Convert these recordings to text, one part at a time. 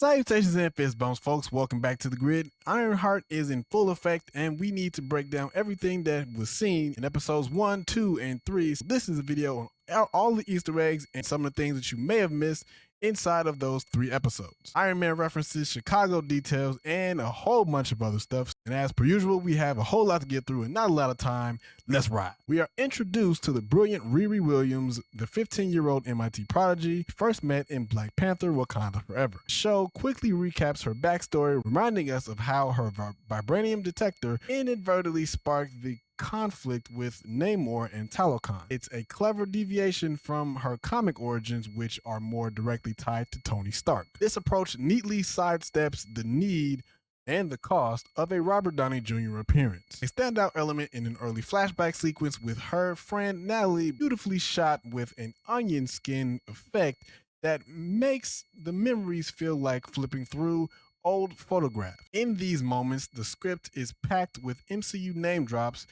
Salutations and fist bumps, folks. Welcome back to the grid. Ironheart is in full effect, and we need to break down everything that was seen in episodes 1, 2, and 3. So this is a video on all the Easter eggs and some of the things that you may have missed inside of those 3 episodes. Iron Man references, Chicago details, and a whole bunch of other stuff. And as per usual, we have a whole lot to get through and not a lot of time. Let's ride. We are introduced to the brilliant Riri Williams, the 15-year-old MIT prodigy, first met in Black Panther: Wakanda Forever. The show quickly recaps her backstory, reminding us of how her vibranium detector inadvertently sparked the conflict with Namor and Talokan. It's a clever deviation from her comic origins, which are more directly tied to Tony Stark. This approach neatly sidesteps the need and the cost of a Robert Downey Jr. appearance. A standout element in an early flashback sequence with her friend Natalie, beautifully shot with an onion skin effect that makes the memories feel like flipping through old photographs. In these moments, the script is packed with MCU name drops,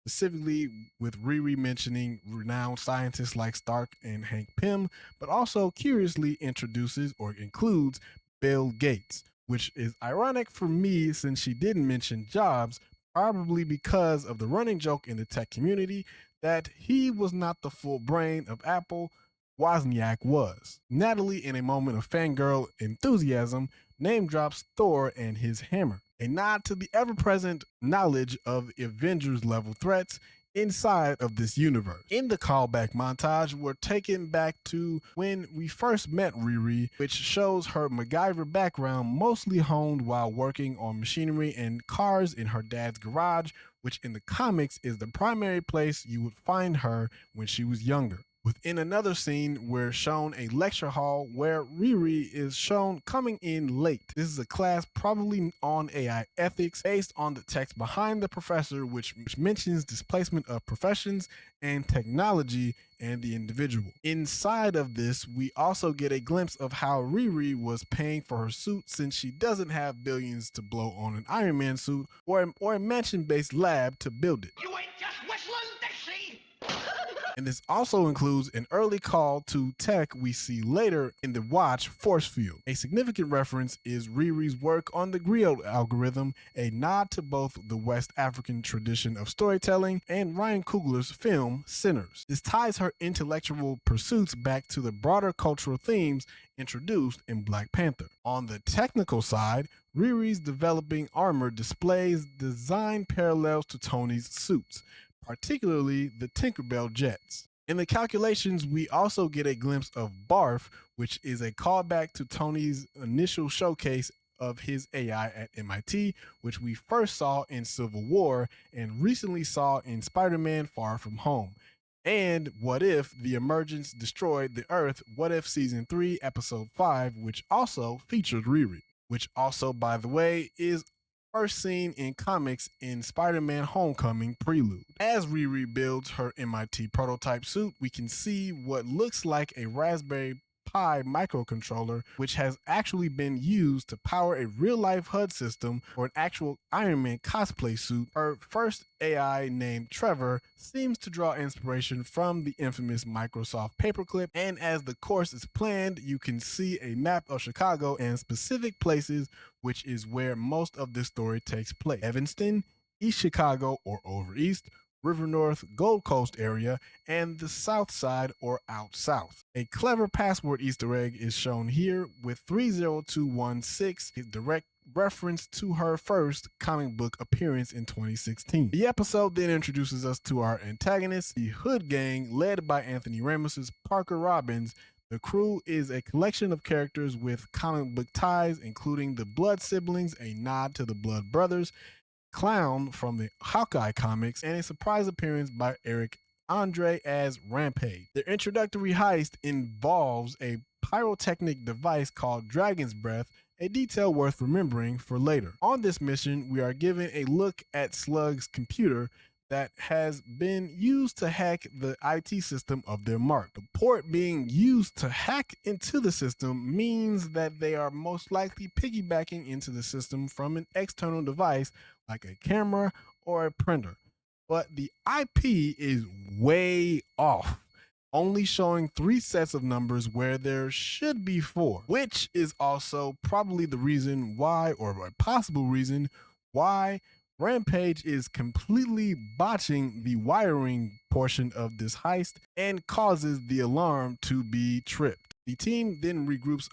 specifically with Riri mentioning renowned scientists like Stark and Hank Pym, but also curiously introduces or includes Bill Gates, which is ironic for me since she didn't mention Jobs, probably because of the running joke in the tech community that he was not the full brain of Apple. Wozniak was. Natalie, in a moment of fangirl enthusiasm, name drops Thor and his hammer, a nod to the ever-present knowledge of Avengers-level threats inside of this universe. In the callback montage, we're taken back to when we first met Riri, which shows her MacGyver background mostly honed while working on machinery and cars in her dad's garage, which in the comics is the primary place you would find her when she was younger. Within another scene, we're shown a lecture hall where Riri is shown coming in late. This is a class probably on AI ethics based on the text behind the professor, which mentions displacement of professions and technology and the individual. Inside of this, we also get a glimpse of how Riri was paying for her suit since she doesn't have billions to blow on an Iron Man suit or a mansion-based lab to build it. You ain't just whistling Dixie! And this also includes an early call to tech we see later in the Watch force field. A significant reference is Riri's work on the griot algorithm, a nod to both the West African tradition of storytelling and Ryan Coogler's film Sinners. This ties her intellectual pursuits back to the broader cultural themes introduced in Black Panther. On the technical side, Riri's developing armor displays design parallels to Tony's suits, particularly the Tinkerbell jets. In the calculations, we also get a glimpse of Barf, which is a callback to Tony's initial showcase of his AI at MIT, which we first saw in Civil War and recently saw in Spider-Man: Far From Home. And What If the Emergence Destroyed the Earth, What If Season 3, Episode 5, which also features Riri, which also, by the way, is first seen in comics in Spider-Man: Homecoming prelude. As Riri builds her MIT prototype suit, we can see what looks like a Raspberry Pi microcontroller, which has actually been used to power a real-life HUD system or an actual Iron Man cosplay suit. Her first AI, named Trevor, seems to draw inspiration from the infamous Microsoft paperclip, and as the course is planned, you can see a map of Chicago and specific places, which is where most of this story takes place. Evanston, East Chicago or over East, River North, Gold Coast area, and the South Side or out South. A clever password Easter egg is shown here with 30216, a direct reference to her first comic book appearance in 2016. The episode then introduces us to our antagonist, the Hood Gang, led by Anthony Ramos's Parker Robbins. The crew is a collection of characters with comic book ties, including the Blood siblings, a nod to the Blood brothers, Clown from the Hawkeye comics, and a surprise appearance by Eric Andre as Rampage. Their introductory heist involves a pyrotechnic device called Dragon's Breath, a detail worth remembering for later. On this mission, we are given a look at Slug's computer that has been used to hack the IT system of their mark. The port being used to hack into the system means that they are most likely piggybacking into the system from an external device like a camera or a printer. But the IP is way off. only showing 3 sets of numbers where there should be 4, which is also probably the reason why, or a possible reason why, Rampage is completely botching the wiring portion of this heist and causes the alarm to be tripped. The team then regroups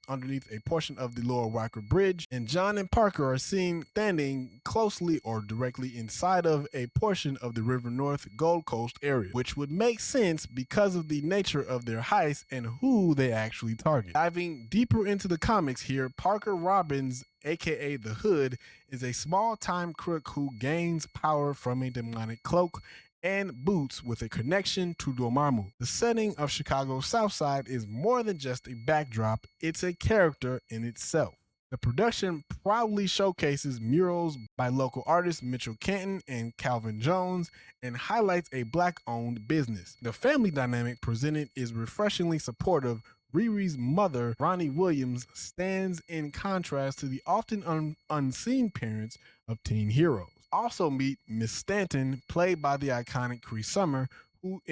underneath a portion of the Lower Wacker Bridge, and John and Parker are seen standing closely or directly inside of a portion of the River North Gold Coast area, which would make sense because of the nature of their heist and who they actually target. Diving deeper into the comics here, Parker Robbins, aka the Hood, is a small-time crook who gains power from a demonic cloak and boots with a connection to Dormammu. The setting of Chicago's South Side is more than just a backdrop, it's a character in itself. The production proudly showcases murals by local artists Mitchell Canton and Calvin Jones and highlights a black-owned business. The family dynamic presented is refreshingly supportive. Riri's mother, Ronnie Williams, stands in contrast to the often unseen parents of teen heroes. Also meet Miss Stanton, played by the iconic Cree Summer, who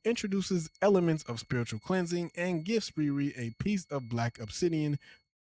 introduces elements of spiritual cleansing and gives Riri a piece of black obsidian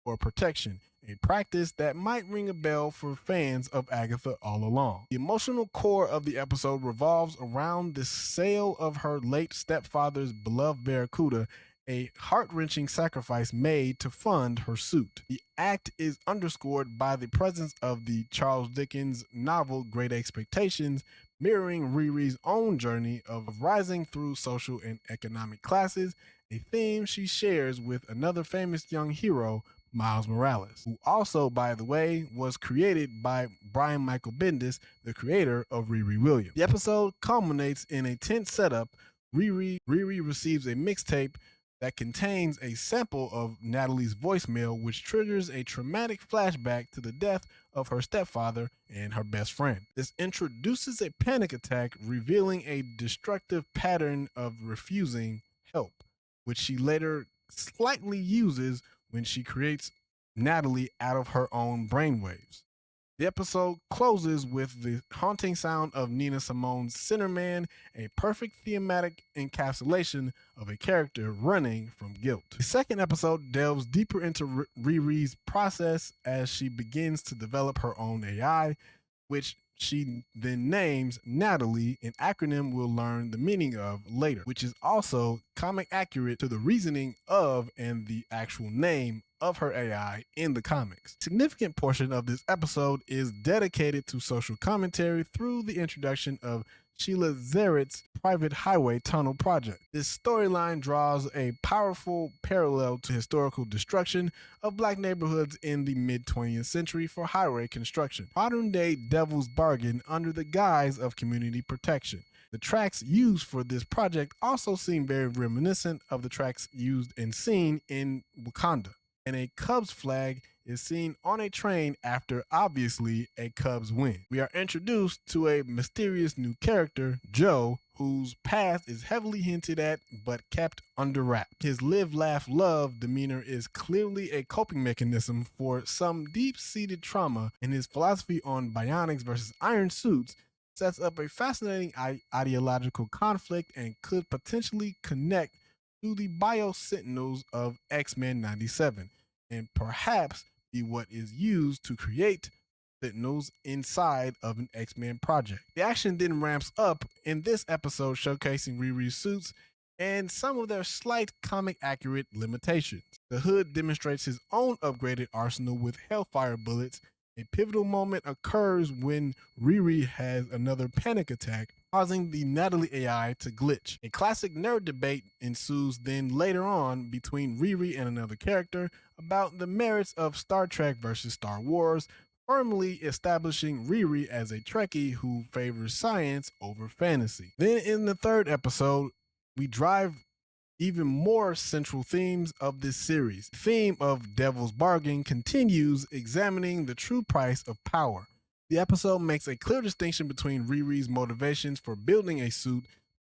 for protection, a practice that might ring a bell for fans of Agatha all along. The emotional core of the episode revolves around the sale of her late stepfather's beloved Barracuda, a heart-wrenching sacrifice made to fund her suit. The act is underscored by the presence of the Charles Dickens novel Great Expectations, mirroring Riri's own journey of rising through social and economic classes, a theme she shares with another famous young hero, Miles Morales, who also, by the way, was created by Brian Michael Bendis, the creator of Riri Williams. The episode culminates in a tense setup. Riri receives a mixtape that contains a sample of Natalie's voicemail, which triggers a traumatic flashback to the death of her stepfather and her best friend. This introduces a panic attack, revealing a destructive pattern of refusing help, which she later slightly uses when she creates Natalie out of her own brainwaves. The episode closes with the haunting sound of Nina Simone's Centerman, a perfect thematic encapsulation of a character running from guilt. The second episode delves deeper into Riri's process as she begins to develop her own AI, which she then names Natalie, an acronym we'll learn the meaning of later, which is also comic accurate to the reasoning of and the actual name of her AI in the comics. A significant portion of this episode is dedicated to social commentary through the introduction of Sheila Zaret's private highway tunnel project. This storyline draws a powerful parallel to historical destruction of black neighborhoods in the mid-20th century for highway construction. Modern-day devil's bargain under the guise of community protection. The tracks used for this project also seem very reminiscent of the tracks used and seen in Wakanda. And a Cubs flag is seen on a train after, obviously, a Cubs win. We are introduced to a mysterious new character, Joe, whose past is heavily hinted at but kept under wraps. His live, laugh, love demeanor is clearly a coping mechanism for some deep-seated trauma, and his philosophy on bionics versus iron suits sets up a fascinating ideological conflict and could potentially connect to the Bio-Sentinels of X-Men 97, and perhaps be what is used to create Sentinels inside of an X-Men project. The action then ramps up in this episode, showcasing Riri's suits and some of their slight comic accurate limitations. The Hood demonstrates his own upgraded arsenal with Hellfire bullets. A pivotal moment occurs when Riri has another panic attack, causing the Natalie AI to glitch. A classic nerd debate ensues then later on between Riri and another character about the merits of Star Trek versus Star Wars, firmly establishing Riri as a Trekkie who favors science over fantasy. Then in the third episode, we drive even more central themes of this series. The theme of Devil's Bargain continues, examining the true price of power. The episode makes a clear distinction between Riri's motivations for building a suit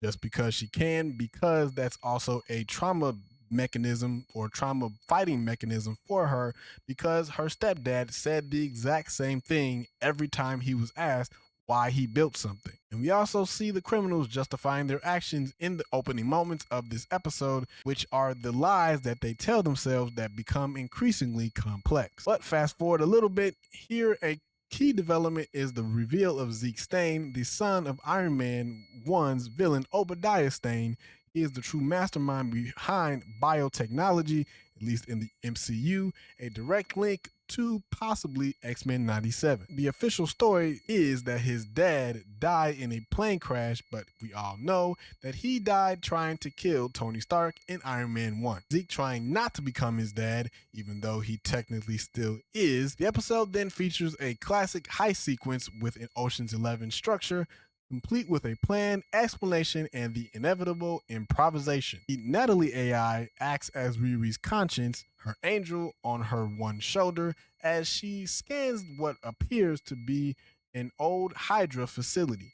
just because she can, because that's also a trauma mechanism or trauma fighting mechanism for her, because her stepdad said the exact same thing every time he was asked why he built something. And we also see the criminals justifying their actions in the opening moments of this episode, which are the lies that they tell themselves that become increasingly complex. But fast forward a little bit, here a key development is the reveal of Zeke Stane, the son of Iron Man 1's villain Obadiah Stane. He is the true mastermind behind biotechnology, at least in the MCU, a direct link to possibly X-Men 97. The official story is that his dad died in a plane crash, but we all know that he died trying to kill Tony Stark in Iron Man 1. Zeke trying not to become his dad, even though he technically still is. The episode then features a classic heist sequence with an Ocean's 11 structure, complete with a plan, explanation, and the inevitable improvisation. The Natalie AI acts as Riri's conscience, her angel on her one shoulder, as she scans what appears to be an old Hydra facility,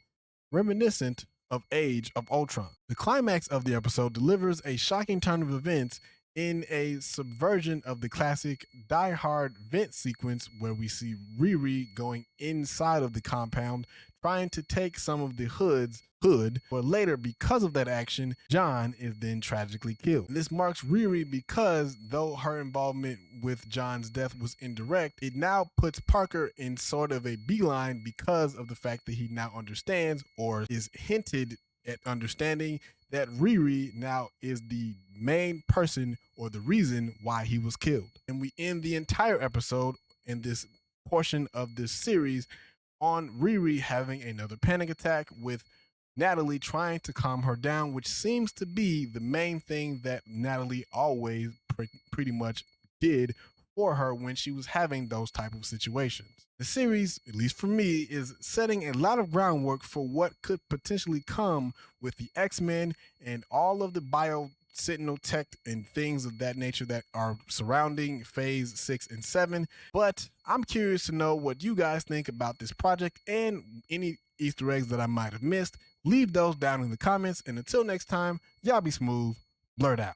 reminiscent of Age of Ultron. The climax of the episode delivers a shocking turn of events in a subversion of the classic Die Hard vent sequence where we see Riri going inside of the compound trying to take some of the hood, but later, because of that action, John is then tragically killed. And this marks Riri because, though her involvement with John's death was indirect, it now puts Parker in sort of a beeline because of the fact that he now understands, or is hinted at understanding, that Riri now is the main person or the reason why he was killed. And we end the entire episode in this portion of this series on Riri having another panic attack, with Natalie trying to calm her down, which seems to be the main thing that Natalie always pretty much did for her when she was having those type of situations. The series, at least for me, is setting a lot of groundwork for what could potentially come with the X-Men and all of the Sentinel tech and things of that nature that are surrounding phase 6 and 7. But I'm curious to know what you guys think about this project and any Easter eggs that I might have missed. Leave those down in the comments. And until next time, y'all be smooth. Blurred out.